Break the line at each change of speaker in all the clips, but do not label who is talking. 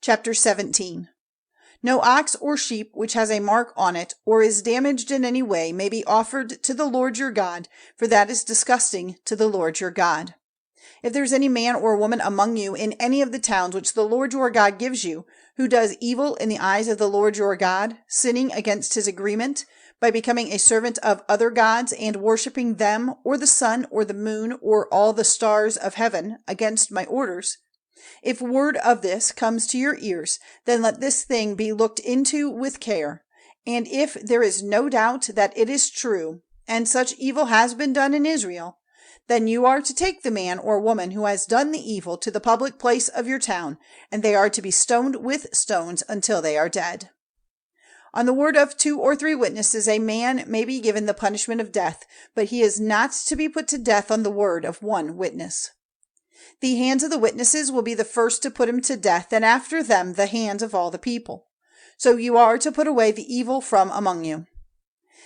Chapter 17. No ox or sheep which has a mark on it, or is damaged in any way, may be offered to the Lord your God, for that is disgusting to the Lord your God. If there is any man or woman among you in any of the towns which the Lord your God gives you, who does evil in the eyes of the Lord your God, sinning against his agreement, by becoming a servant of other gods and worshipping them, or the sun, or the moon, or all the stars of heaven, against my orders, if word of this comes to your ears, then let this thing be looked into with care. And if there is no doubt that it is true, and such evil has been done in Israel, then you are to take the man or woman who has done the evil to the public place of your town, and they are to be stoned with stones until they are dead. On the word of 2 or 3 witnesses a man may be given the punishment of death, but he is not to be put to death on the word of 1 witness. The hands of the witnesses will be the first to put him to death, and after them the hands of all the people. So you are to put away the evil from among you.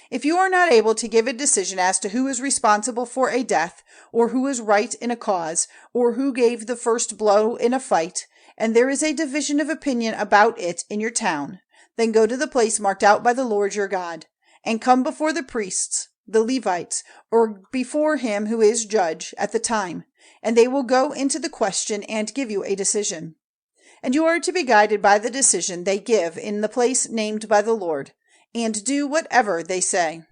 If you are not able to give a decision as to who is responsible for a death, or who is right in a cause, or who gave the first blow in a fight, and there is a division of opinion about it in your town, then go to the place marked out by the Lord your God, and come before the priests, the Levites, or before him who is judge at the time, and they will go into the question and give you a decision. And you are to be guided by the decision they give in the place named by the Lord, and do whatever they say,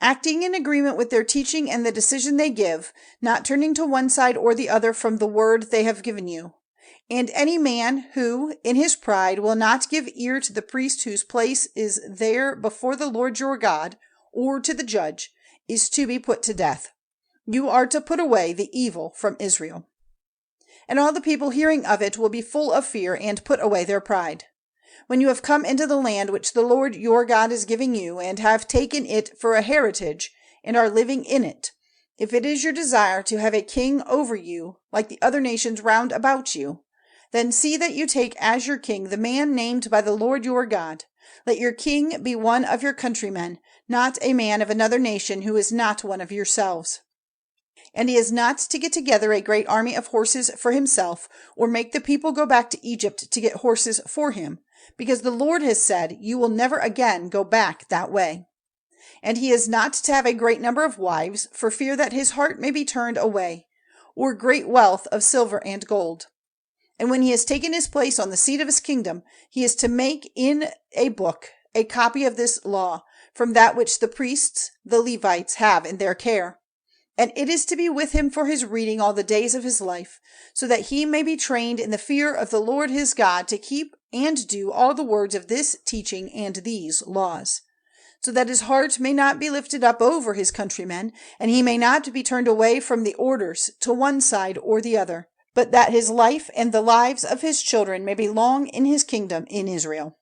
acting in agreement with their teaching and the decision they give, not turning to one side or the other from the word they have given you. And any man who, in his pride, will not give ear to the priest whose place is there before the Lord your God, or to the judge, is to be put to death. You are to put away the evil from Israel. And all the people hearing of it will be full of fear and put away their pride. When you have come into the land which the Lord your God is giving you, and have taken it for a heritage, and are living in it, if it is your desire to have a king over you, like the other nations round about you, then see that you take as your king the man named by the Lord your God. Let your king be one of your countrymen, not a man of another nation who is not one of yourselves. And he is not to get together a great army of horses for himself, or make the people go back to Egypt to get horses for him, because the Lord has said, you will never again go back that way. And he is not to have a great number of wives, for fear that his heart may be turned away, or great wealth of silver and gold. And when he has taken his place on the seat of his kingdom, he is to make in a book a copy of this law, from that which the priests, the Levites, have in their care. And it is to be with him for his reading all the days of his life, so that he may be trained in the fear of the Lord his God to keep and do all the words of this teaching and these laws, so that his heart may not be lifted up over his countrymen, and he may not be turned away from the orders to one side or the other, but that his life and the lives of his children may be long in his kingdom in Israel.